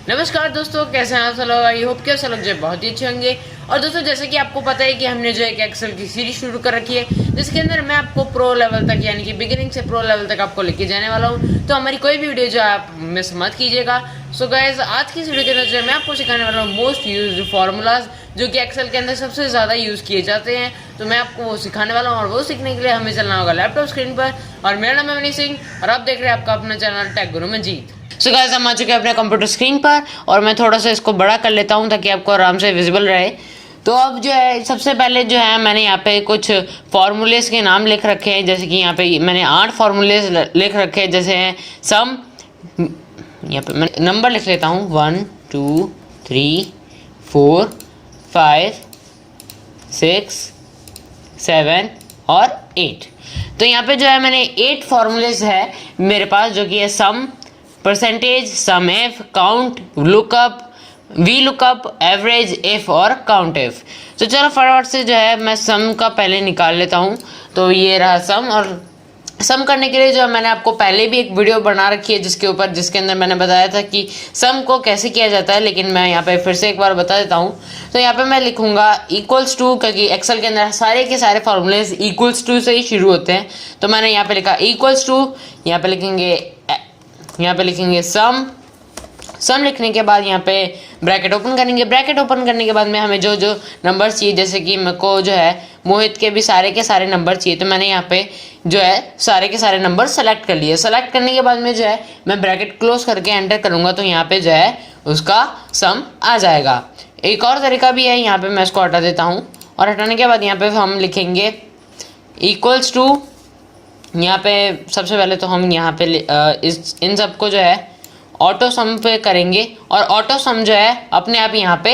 नमस्कार दोस्तों, कैसे हैं आप सब लोग। आई होप कि आप सब लोग जो है बहुत ही अच्छे होंगे। और दोस्तों, जैसे कि आपको पता है कि हमने जो एक एक्सेल की सीरीज शुरू कर रखी है, जिसके अंदर मैं आपको प्रो लेवल तक यानी कि बिगिनिंग से प्रो लेवल तक आपको लेके जाने वाला हूँ। तो हमारी कोई भी वीडियो जो है आप मिस मत कीजिएगा। सो गाइस, आज की इस वीडियो के अंदर जो है मैं आपको सिखाने वाला हूँ मोस्ट यूज्ड फार्मूलाज, जो कि एक्सेल के अंदर सबसे ज़्यादा यूज़ किए जाते हैं। तो मैं आपको वो सिखाने वाला हूँ, और वो सीखने के लिए हमें चलना होगा लैपटॉप स्क्रीन पर। और मेरा नाम है मनजीत सिंह, और आप देख रहे हैं आपका अपना चैनल टेक गुरु मंजीत। सो गाइस, हम आ चुके हैं अपने कंप्यूटर स्क्रीन पर, और मैं थोड़ा सा इसको बड़ा कर लेता हूँ ताकि आपको आराम से विजिबल रहे। तो अब जो है सबसे पहले जो है मैंने यहाँ पे कुछ फार्मूलेस के नाम लिख रखे हैं, जैसे कि यहाँ पे मैंने 8 फार्मूलेस लिख रखे हैं, जैसे हैं सम। यहाँ पे मैं नंबर लिख लेता हूँ 1 2 3 4 5 6 7 और 8। तो यहाँ पे जो है मैंने 8 फार्मूलेस है मेरे पास, जो कि है sum, percentage, sum if, count, lookup, V lookup, average if और काउंट एफ। तो चलो फटाफट से जो है मैं सम का पहले निकाल लेता हूँ। तो ये रहा सम, और सम करने के लिए जो मैंने आपको पहले भी एक वीडियो बना रखी है जिसके अंदर मैंने बताया था कि सम को कैसे किया जाता है, लेकिन मैं यहाँ पे फिर से एक बार बता देता हूँ। तो यहाँ पे मैं लिखूंगा इक्वल्स टू, क्योंकि एक्सेल के अंदर सारे के सारे फॉर्मूलेज इक्वल्स टू से ही शुरू होते हैं। तो मैंने यहाँ पे लिखा इक्वल्स टू, यहाँ पे लिखेंगे सम लिखने के बाद यहाँ पे ब्रैकेट ओपन करेंगे। ब्रैकेट ओपन करने के बाद में हमें जो जो नंबर चाहिए, जैसे कि मेरे को जो है मोहित के भी सारे के सारे नंबर चाहिए, तो मैंने यहाँ पे जो है सारे के सारे नंबर सेलेक्ट कर लिए। सेलेक्ट करने के बाद में जो है मैं ब्रैकेट क्लोज करके एंटर करूँगा, तो यहाँ पे जो है उसका सम आ जाएगा। एक और तरीका भी है, यहाँ पे मैं इसको हटा देता हूँ, और हटाने के बाद यहाँ पे हम लिखेंगे इक्वल्स टू। यहाँ पे सबसे पहले तो हम यहाँ पे इन सबको जो है ऑटो सम पे करेंगे, और ऑटो सम जो है अपने आप यहाँ पे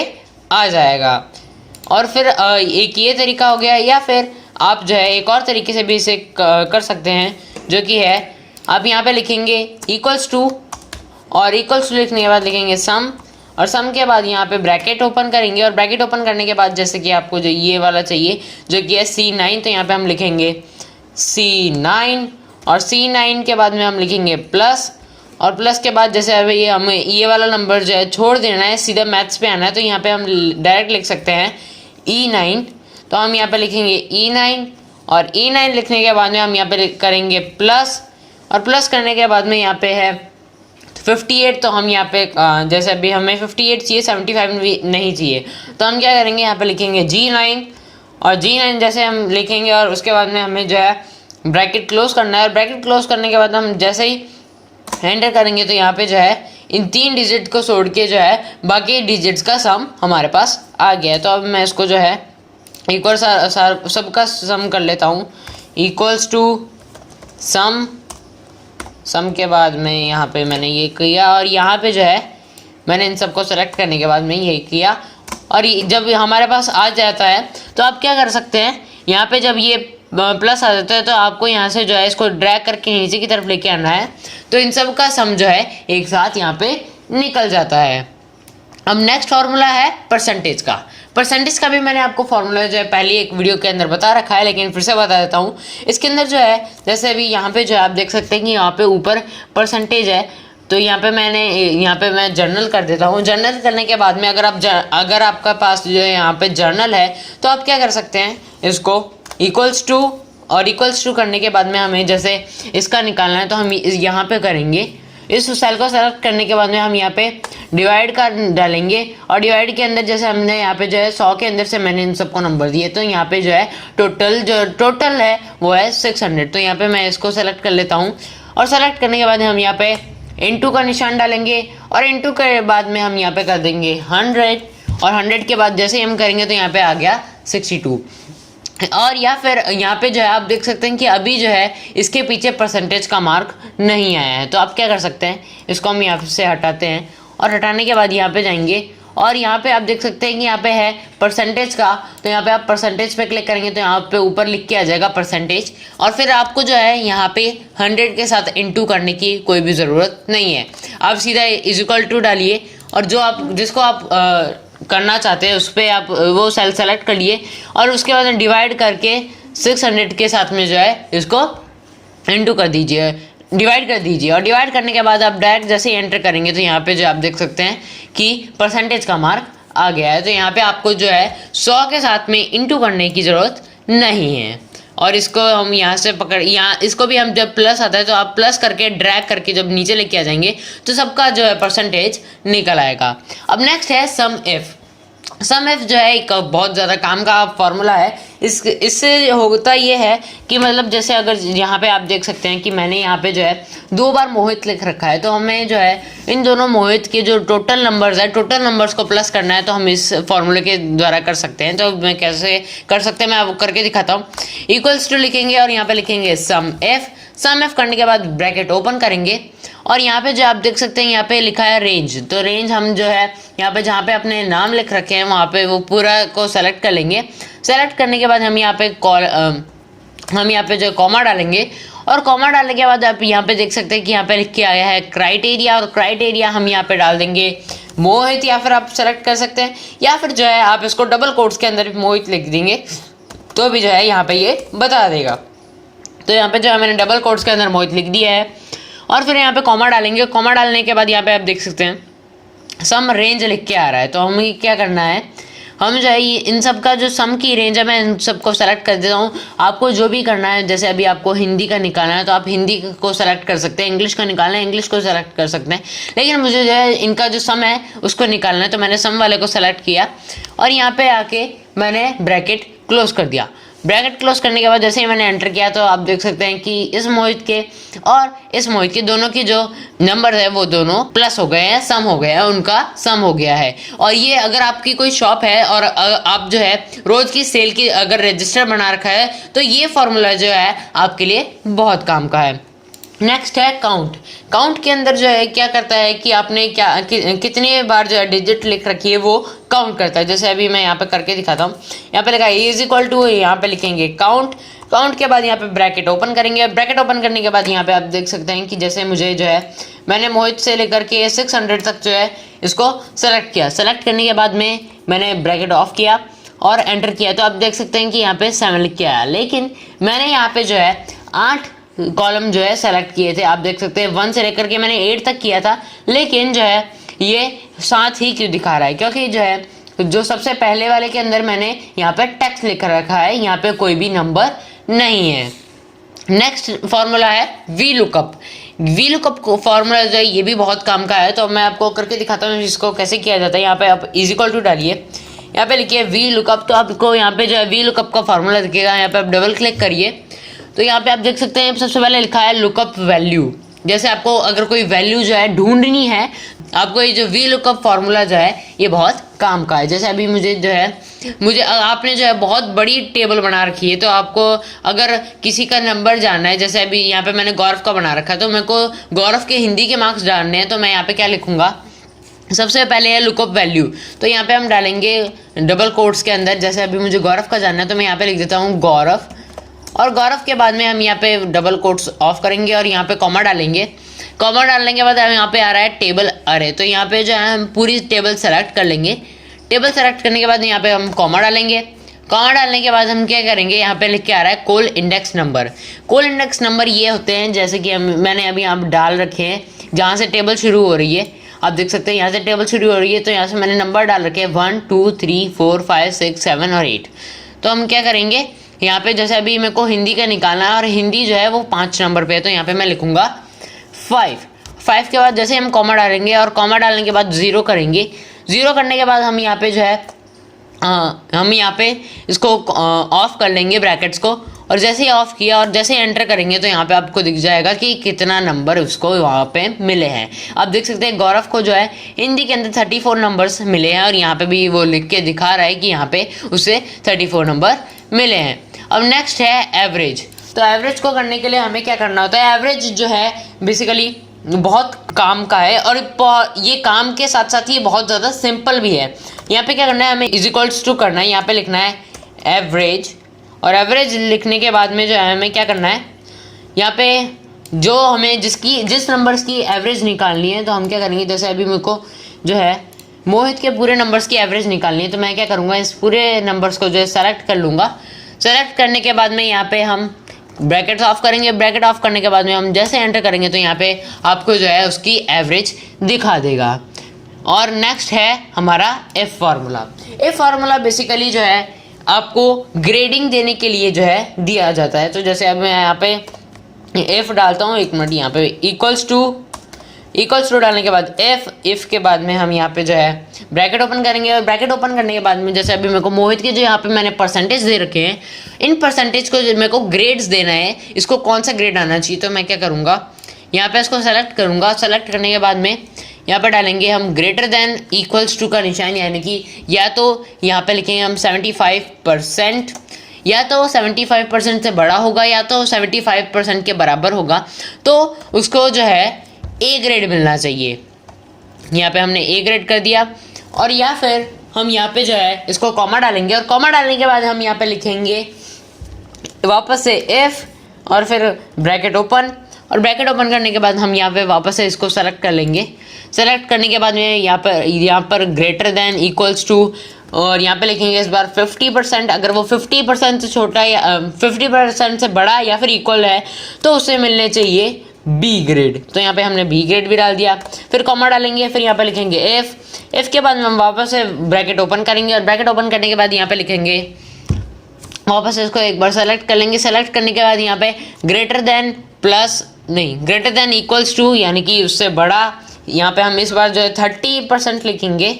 आ जाएगा। और फिर एक ये तरीका हो गया, या फिर आप जो है एक और तरीके से भी इसे कर सकते हैं, जो कि है आप यहाँ पे लिखेंगे इक्वल्स टू, और इक्वल्स टू लिखने के बाद लिखेंगे सम, और सम के बाद यहाँ पे ब्रैकेट ओपन करेंगे। और ब्रैकेट ओपन करने के बाद जैसे कि आपको जो ये वाला चाहिए, जो कि है C9, तो यहाँ पे हम लिखेंगे C9, और C9 के बाद में हम लिखेंगे प्लस, और प्लस के बाद जैसे अभी ये हमें ये वाला नंबर जो है छोड़ देना है, सीधा मैथ्स पे आना है, तो यहाँ पे हम डायरेक्ट लिख सकते हैं E9। तो हम यहाँ पे लिखेंगे E9, और E9 लिखने के बाद में हम यहाँ पे करेंगे प्लस, और प्लस करने के बाद में यहाँ पे है 58। तो हम यहाँ पे जैसे अभी हमें 58 चाहिए, 75 भी नहीं चाहिए, तो हम क्या करेंगे, यहाँ पे लिखेंगे G9, और G9 जैसे हम लिखेंगे, और उसके बाद में हमें जो है ब्रैकेट क्लोज करना है। और ब्रैकेट क्लोज करने के बाद हम जैसे ही एंटर करेंगे, तो यहाँ पे जो है इन 3 डिजिट को छोड़ के जो है बाकी डिजिट्स का सम हमारे पास आ गया है। तो अब मैं इसको जो है एक और सबका सम कर लेता हूँ। इक्वल्स टू सम के बाद में यहाँ पे मैंने ये किया, और यहाँ पे जो है मैंने इन सबको सेलेक्ट करने के बाद में ये किया। और जब हमारे पास आ जाता है, तो आप क्या कर सकते हैं, यहाँ पे जब ये प्लस आ जाता है, तो आपको यहाँ से जो है इसको ड्रैग करके नीचे की तरफ लेके आना है, तो इन सब का सम जो है एक साथ यहाँ पे निकल जाता है। अब नेक्स्ट फार्मूला है परसेंटेज का। परसेंटेज का भी मैंने आपको फार्मूला जो है पहले एक वीडियो के अंदर बता रखा है, लेकिन फिर से बता देता हूँ। इसके अंदर जो है जैसे अभी यहाँ पे जो है आप देख सकते हैं कि यहाँ पे ऊपर परसेंटेज है, तो यहाँ पे मैं जर्नल कर देता हूँ। जर्नल करने के बाद में अगर आपका पास जो है यहाँ पे जर्नल है, तो आप क्या कर सकते हैं, इसको इक्वल्स टू, और इक्वल्स टू करने के बाद में हमें जैसे इसका निकालना है, तो हम यहाँ पे करेंगे। इस सेल को सेलेक्ट करने के बाद में हम यहाँ पे डिवाइड का डालेंगे, और डिवाइड के अंदर जैसे हमने यहाँ पे जो है 100 के अंदर से मैंने इन सबको नंबर दिए, तो यहाँ पे जो है टोटल है वो है 600। तो यहाँ पे मैं इसको सेलेक्ट कर लेता हूँ, और सेलेक्ट करने के बाद हम यहाँ पे इंटू का निशान डालेंगे, और इंटू के बाद में हम यहाँ पे कर देंगे 100, और 100 के बाद जैसे हम करेंगे तो यहाँ पे आ गया 62। और या फिर यहाँ पे जो है आप देख सकते हैं कि अभी जो है इसके पीछे परसेंटेज का मार्क नहीं आया है, तो आप क्या कर सकते हैं, इसको हम यहाँ से हटाते हैं, और हटाने के बाद यहाँ पे जाएंगे, और यहाँ पे आप देख सकते हैं कि यहाँ पे है परसेंटेज का, तो यहाँ पे आप परसेंटेज पे क्लिक करेंगे, तो यहाँ पे ऊपर लिख के आ जाएगा परसेंटेज। और फिर आपको जो है यहाँ पे 100 के साथ इंटू करने की कोई भी ज़रूरत नहीं है, आप सीधा इक्वल टू डालिए, और जिसको आप करना चाहते हैं उस पर आप वो सेल सेलेक्ट कर लिए, और उसके बाद डिवाइड करके 600 के साथ में जो है इसको इंटू कर दीजिए। डिवाइड कर दीजिए। और डिवाइड करने के बाद आप डायरेक्ट जैसे ही एंटर करेंगे तो यहाँ पे जो आप देख सकते हैं कि परसेंटेज का मार्क आ गया है। तो यहाँ पे आपको जो है 100 के साथ में इंटू करने की ज़रूरत नहीं है। और इसको हम यहाँ से पकड़, यहाँ इसको भी हम जब प्लस आता है तो आप प्लस करके ड्रैग करके जब नीचे लेके आ जाएंगे तो सबका जो है परसेंटेज निकल आएगा। अब नेक्स्ट है सम इफ। सम इफ जो है एक बहुत ज़्यादा काम का फॉर्मूला है। इससे होता ये है कि मतलब जैसे अगर यहाँ पे आप देख सकते हैं कि मैंने यहाँ पे जो है 2 बार मोहित लिख रखा है, तो हमें जो है इन दोनों मोहित के जो टोटल नंबर्स है, टोटल नंबर्स को प्लस करना है, तो हम इस फॉर्मूले के द्वारा कर सकते हैं। तो मैं कैसे कर सकते हैं मैं आपको करके दिखाता हूँ। इक्वल्स टू लिखेंगे और यहाँ पे लिखेंगे सम एफ। सम एफ करने के बाद ब्रैकेट ओपन करेंगे और यहाँ पे जो आप देख सकते हैं यहाँ पे लिखा है रेंज। तो रेंज हम जो है यहाँ पे जहाँ पे अपने नाम लिख रखे हैं वहाँ पे वो पूरा को सेलेक्ट कर लेंगे। सेलेक्ट करने के बाद हम यहाँ पे जो कॉमा डालेंगे और कॉमा डालने के बाद आप यहाँ पे देख सकते हैं कि यहाँ पे लिख के आया है क्राइटेरिया। और क्राइटेरिया हम यहाँ पे डाल देंगे मोहित, या फिर आप सेलेक्ट कर सकते हैं, या फिर जो है आप इसको डबल कोट्स के अंदर मोहित लिख देंगे तो भी जो है यहाँ पे ये बता देगा। तो यहाँ पे जो है मैंने डबल कोट्स के अंदर मोहित लिख दिया है और फिर यहाँ पे कॉमा डालेंगे। कॉमा डालने के बाद यहाँ पे आप देख सकते हैं सम रेंज लिख के आ रहा है। तो हमें क्या करना है, हम जो है इन सब का जो सम की रेंज है मैं इन सबको सेलेक्ट कर देता हूँ। आपको जो भी करना है, जैसे अभी आपको हिंदी का निकालना है तो आप हिंदी को सेलेक्ट कर सकते हैं, इंग्लिश का निकालना है इंग्लिश को सेलेक्ट कर सकते हैं, लेकिन मुझे जो है इनका जो सम है उसको निकालना है। तो मैंने सम वाले को सेलेक्ट किया और यहाँ पे आके मैंने ब्रैकेट क्लोज कर दिया। ब्रैकेट क्लोज करने के बाद जैसे ही मैंने एंटर किया तो आप देख सकते हैं कि इस मोहित के और इस मोहित के दोनों की जो नंबर है वो दोनों प्लस हो गए हैं, सम हो गया है, उनका सम हो गया है। और ये अगर आपकी कोई शॉप है और आप जो है रोज की सेल की अगर रजिस्टर बना रखा है तो ये फॉर्मूला जो है आपके लिए बहुत काम का है। नेक्स्ट है काउंट। काउंट के अंदर जो है क्या करता है कि आपने कितनी बार जो है डिजिट लिख रखी है वो काउंट करता है। जैसे अभी मैं यहाँ पे करके दिखाता हूँ। यहाँ पे लिखा है इज इक्वल टू, यहाँ पे लिखेंगे काउंट। काउंट के बाद यहाँ पे ब्रैकेट ओपन करेंगे। ब्रैकेट ओपन करने के बाद यहाँ पे आप देख सकते हैं कि जैसे मुझे जो है मैंने मोहित से लेकर के 600 तक जो है इसको सेलेक्ट किया। सेलेक्ट करने के बाद में मैंने ब्रैकेट ऑफ किया और एंटर किया तो आप देख सकते हैं कि यहाँ पे 7 लिख के आया। लेकिन मैंने यहाँ पे जो है 8 कॉलम जो है सेलेक्ट किए थे। आप देख सकते हैं 1 से लेकर के मैंने 8 तक किया था, लेकिन जो है ये 7 ही क्यों दिखा रहा है, क्योंकि जो है जो सबसे पहले वाले के अंदर मैंने यहाँ पे टेक्स्ट लिख रखा है, यहाँ पे कोई भी नंबर नहीं है। नेक्स्ट फॉर्मूला है वी लुकअप। वी लुकअप को फॉर्मूला जो है ये भी बहुत काम का है, तो मैं आपको करके दिखाता हूँ इसको कैसे किया जाता है। यहाँ पे आप इज इक्वल टू डालिए, यहाँ पे लिखिए वी लुकअप, तो आपको यहाँ पे जो है वी लुकअप का फॉर्मूला दिखेगा। यहाँ पे आप डबल क्लिक करिए तो यहाँ पे आप देख सकते हैं सबसे पहले लिखा है लुकअप वैल्यू। जैसे आपको अगर कोई वैल्यू जो है ढूंढनी है, आपको ये जो वी लुकअप फॉर्मूला जो है ये बहुत काम का है। जैसे अभी मुझे आपने जो है बहुत बड़ी टेबल बना रखी है, तो आपको अगर किसी का नंबर जानना है, जैसे अभी यहाँ पे मैंने गौरव का बना रखा है, तो मेरे को गौरव के हिंदी के मार्क्स जानने हैं, तो मैं यहाँ पे क्या लिखूंगा, सबसे पहले है लुकअप वैल्यू। तो यहाँ पे हम डालेंगे डबल कोट्स के अंदर, जैसे अभी मुझे गौरव का जानना है तो मैं यहाँ पे लिख देता हूँ गौरव, और गौरव के बाद में हम यहाँ पे डबल कोट्स ऑफ करेंगे और यहाँ पे कॉमा डालेंगे। कॉमा डालने के बाद हम यहाँ पे आ रहा है टेबल अरे, तो यहाँ पे जो है हम पूरी टेबल सेलेक्ट कर लेंगे। टेबल सेलेक्ट करने के बाद यहाँ पे हम कॉमा डालेंगे। कॉमा डालने के बाद हम क्या करेंगे, यहाँ पे लिख के आ रहा है कोल इंडेक्स नंबर। कोल इंडेक्स नंबर ये होते हैं जैसे कि मैंने अभी यहाँ डाल रखे हैं जहाँ से टेबल शुरू हो रही है। आप देख सकते हैं यहाँ से टेबल शुरू हो रही है, तो यहाँ से मैंने नंबर डाल रखे हैं 1 2 3 4 5 6 7 और 8। तो हम क्या करेंगे, यहाँ पे जैसे अभी मेरे को हिंदी का निकालना है और हिंदी जो है वो 5 नंबर पे है, तो यहाँ पे मैं लिखूंगा 5 के बाद जैसे हम कॉमा डालेंगे और कॉमा डालने के बाद 0 करेंगे। 0 करने के बाद हम यहाँ पे जो है हम यहाँ पे इसको ऑफ कर लेंगे ब्रैकेट्स को, और जैसे ही ऑफ किया और जैसे ही एंटर करेंगे तो यहाँ पे आपको दिख जाएगा कि कितना नंबर उसको वहाँ पे मिले हैं। आप देख सकते हैं गौरव को जो है हिंदी के अंदर 34 नंबर्स मिले हैं, और यहाँ पे भी वो लिख के दिखा रहा है कि यहाँ पे उसे 34 नंबर मिले हैं। अब नेक्स्ट है एवरेज। तो एवरेज को करने के लिए हमें क्या करना होता है, एवरेज जो है बेसिकली बहुत काम का है, और ये काम के साथ साथ ये बहुत ज़्यादा सिंपल भी है। यहाँ पे क्या करना है, हमें इज इक्वल्स टू करना है, यहाँ पे लिखना है एवरेज, और एवरेज लिखने के बाद में जो है हमें क्या करना है, यहाँ पे जो हमें जिस नंबर्स की एवरेज निकालनी है तो हम क्या करेंगे, जैसे अभी मेरे को जो है मोहित के पूरे नंबर्स की एवरेज निकालनी है, तो मैं क्या करूँगा, इस पूरे नंबर्स को जो है सेलेक्ट कर लूँगा। सेलेक्ट करने के बाद में यहाँ पे हम ब्रैकेट ऑफ करेंगे। ब्रैकेट ऑफ करने के बाद में हम जैसे एंटर करेंगे तो यहाँ पे आपको जो है उसकी एवरेज दिखा देगा। और नेक्स्ट है हमारा F formula. F formula basically जो है आपको ग्रेडिंग देने के लिए जो है दिया जाता है। तो जैसे अब मैं यहाँ पे एफ डालता हूँ, 1 मिनट, यहाँ पे इक्वल्स टू डालने के बाद इफ के बाद में हम यहाँ पे जो है ब्रैकेट ओपन करेंगे। और ब्रैकेट ओपन करने के बाद में जैसे अभी मेरे को मोहित के जो यहाँ पे मैंने परसेंटेज दे रखे हैं, इन परसेंटेज को मेरे को ग्रेड्स देना है, इसको कौन सा ग्रेड आना चाहिए। तो मैं क्या करूँगा, यहाँ पे इसको सेलेक्ट करूँगा। सेलेक्ट करने के बाद में यहाँ पर डालेंगे हम ग्रेटर देन इक्वल्स टू का निशान, यानी कि या तो यहाँ पे लिखेंगे हम 75%, या तो 75% से बड़ा होगा या तो 75% के बराबर होगा, तो उसको जो है ए ग्रेड मिलना चाहिए। यहाँ पे हमने ए ग्रेड कर दिया। और या फिर हम यहाँ पे जो है इसको कॉमा डालेंगे। और कॉमा डालने के बाद हम यहाँ पे लिखेंगे वापस से एफ और फिर ब्रैकेट ओपन। और ब्रैकेट ओपन करने के बाद हम यहाँ पे वापस से इसको सेलेक्ट कर लेंगे। सेलेक्ट करने के बाद में यहाँ पर ग्रेटर देन इक्वल्स टू, और यहाँ पे लिखेंगे इस बार 50%। अगर वो 50% से छोटा या 50% से बड़ा या फिर इक्वल है तो उसे मिलने चाहिए बी ग्रेड। तो यहाँ पे हमने बी ग्रेड भी डाल दिया। फिर कॉमा डालेंगे, फिर यहाँ पे लिखेंगे एफ के बाद हम वापस से ब्रैकेट ओपन करेंगे। और ब्रैकेट ओपन करने के बाद यहाँ पे लिखेंगे वापस इसको एक बार सेलेक्ट कर लेंगे। सेलेक्ट करने के बाद यहाँ पे ग्रेटर देन इक्वल्स टू, यानी कि उससे बड़ा। यहाँ पे हम इस बार जो है 30% लिखेंगे।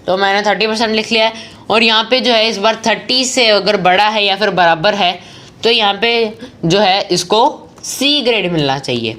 तो मैंने 30% लिख लिया है। और यहाँ पे जो है इस बार 30 से अगर बड़ा है या फिर बराबर है तो यहाँ पे जो है इसको सी ग्रेड मिलना चाहिए।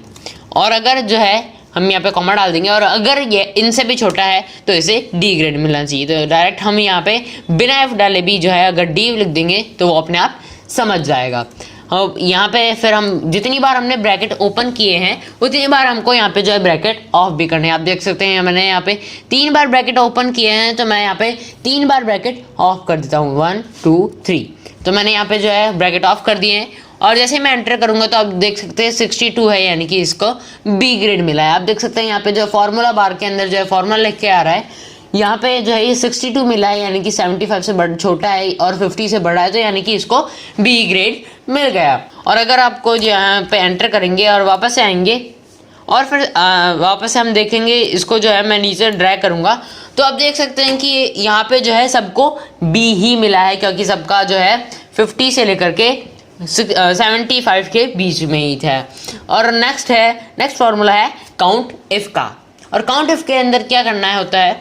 और अगर जो है हम यहाँ पे कॉमा डाल देंगे, और अगर ये इनसे भी छोटा है तो इसे डी ग्रेड मिलना चाहिए। तो डायरेक्ट हम यहाँ पे बिना एफ डाले भी जो है अगर डी लिख देंगे तो वो अपने आप समझ जाएगा। और यहाँ पे फिर हम जितनी बार हमने ब्रैकेट ओपन किए हैं उतनी बार हमको यहाँ पे जो है ब्रैकेट ऑफ भी करने हैं। आप देख सकते हैं मैंने यहाँ पे 3 बार ब्रैकेट ओपन किए हैं, तो मैं यहाँ पे 3 बार ब्रैकेट ऑफ कर देता हूँ, 1 2 3। तो मैंने यहाँ पे जो है ब्रैकेट ऑफ कर दिए हैं। और जैसे मैं एंटर करूंगा तो आप देख सकते हैं 62 है, यानी कि इसको बी ग्रेड मिला है। आप देख सकते हैं यहाँ पे जो फॉर्मूला बार के अंदर जो है फॉर्मूला लिख के आ रहा है, यहाँ पे जो है ये 62 मिला है, यानी कि 75 से छोटा है और 50 से बड़ा है, तो यानी कि इसको बी ग्रेड मिल गया। और अगर आपको जो यहाँ पे एंटर करेंगे और वापस से आएंगे और फिर वापस से हम देखेंगे इसको जो है मैं नीचे ड्रैग करूँगा, तो आप देख सकते हैं कि यहाँ पे जो है सबको बी ही मिला है, क्योंकि सबका जो है 50 से लेकर के 75 के बीच में ही था। और नेक्स्ट फार्मूला है काउंट एफ का। और काउंट एफ के अंदर क्या करना होता है,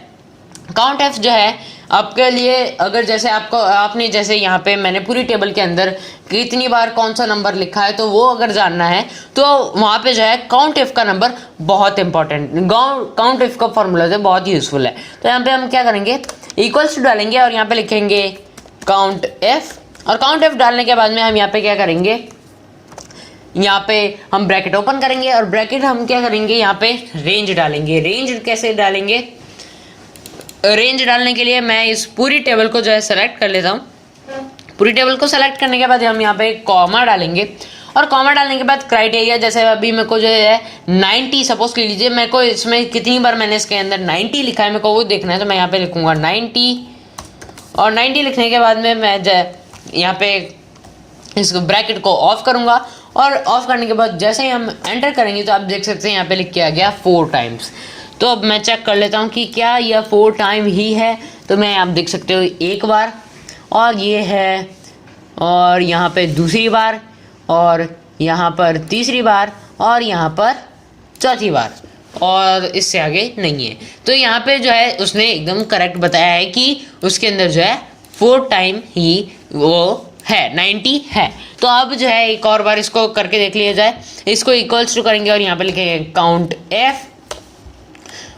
काउंट एफ जो है आपके लिए, अगर जैसे आपने जैसे यहाँ पे मैंने पूरी टेबल के अंदर कितनी बार कौन सा नंबर लिखा है, तो वो अगर जानना है तो वहाँ पे जो है काउंट एफ का नंबर बहुत इंपॉर्टेंट, काउंट एफ का फॉर्मूला जो बहुत यूजफुल है। तो यहाँ पे हम क्या करेंगे, इक्वल्स टू डालेंगे और यहाँ पे लिखेंगे काउंट एफ। और काउंट एफ डालने के बाद में हम यहाँ पे क्या करेंगे, यहाँ पे हम ब्रैकेट ओपन करेंगे और ब्रैकेट हम क्या करेंगे, यहाँ पे रेंज डालेंगे। रेंज कैसे डालेंगे, रेंज डालने के लिए मैं इस पूरी टेबल को जो है सेलेक्ट कर लेता हूँ। पूरी टेबल को सेलेक्ट करने के बाद हम यहाँ पे कॉमा डालेंगे। और कॉमा डालने के बाद क्राइटेरिया, जैसे अभी मेरे को जो है 90 सपोज कर लीजिए, मेरे को इसमें कितनी बार मैंने इसके अंदर 90 लिखा है मेरे को वो देखना है, तो मैं यहाँ पे लिखूँगा 90। और 90 लिखने के बाद में मैं यहाँ पे इस ब्रैकेट को ऑफ करूँगा। और ऑफ करने के बाद जैसे ही हम एंटर करेंगे तो आप देख सकते हैं यहाँ पे लिख के आ गया 4 टाइम्स। तो अब मैं चेक कर लेता हूँ कि क्या यह 4 टाइम ही है। तो मैं आप देख सकते हो एक बार, और ये है, और यहाँ पे दूसरी बार, और यहाँ पर तीसरी बार, और यहाँ पर चौथी बार, और इससे आगे नहीं है। तो यहाँ पे जो है उसने एकदम करेक्ट बताया है कि उसके अंदर जो है 4 टाइम ही वो है, 90 है। तो अब जो है एक और बार इसको करके देख लिया जाए। इसको इक्वल्स टू करेंगे और यहाँ पे लिखेंगे काउंट एफ।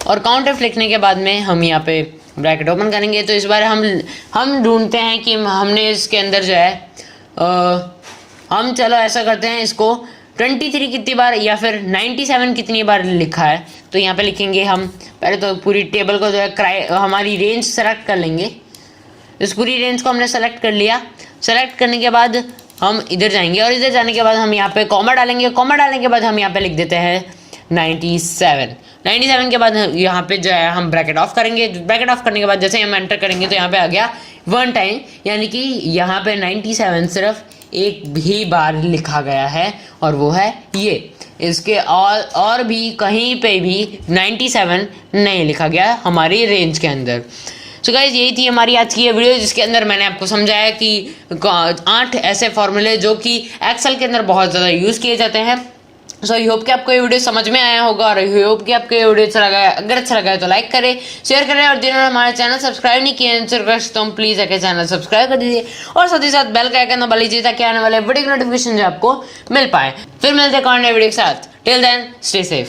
और काउंट एफ लिखने के बाद में हम यहाँ पे ब्रैकेट ओपन करेंगे। तो इस बार हम ढूंढते हैं कि हमने इसके अंदर जो है हम चलो ऐसा करते हैं, इसको 23 कितनी बार या फिर 97 कितनी बार लिखा है। तो यहाँ पे लिखेंगे हम पहले तो पूरी टेबल को जो है हमारी रेंज सेलेक्ट कर लेंगे। इस पूरी रेंज को हमने सेलेक्ट कर लिया। सेलेक्ट करने के बाद हम इधर जाएंगे और इधर जाने के बाद हम यहाँ पे कॉमा डालेंगे। कॉमा डालने के बाद हम यहाँ पे लिख देते हैं 97 के बाद यहाँ पे जो है हम ब्रैकेट ऑफ करेंगे। ब्रैकेट ऑफ करने के बाद जैसे हम एंटर करेंगे तो यहाँ पे आ गया 1 टाइम, यानी कि यहाँ पे 97 सिर्फ एक भी बार लिखा गया है और वो है ये। इसके और भी कहीं पे भी 97 नहीं लिखा गया हमारी रेंज के अंदर। सो गाइज यही थी हमारी आज की ये वीडियो, जिसके अंदर मैंने आपको समझाया कि 8 ऐसे फॉर्मूले जो कि एक्सेल के अंदर बहुत ज़्यादा यूज़ किए जाते हैं। सो आई होप कि आपको ये वीडियो समझ में आया होगा और आई होप कि आपको ये वीडियो अच्छा लगा है। अगर अच्छा लगा है तो लाइक करें, शेयर करें और जिन्होंने हमारे चैनल सब्सक्राइब नहीं किए तो प्लीज़ आके चैनल सब्सक्राइब कर दीजिए और साथ ही साथ बेल का आइकन दबा लीजिए ताकि आने वाले वीडियो की नोटिफिकेशन जो आपको मिल पाए। फिर मिलते हैं और नए वीडियो के साथ। Till then stay safe.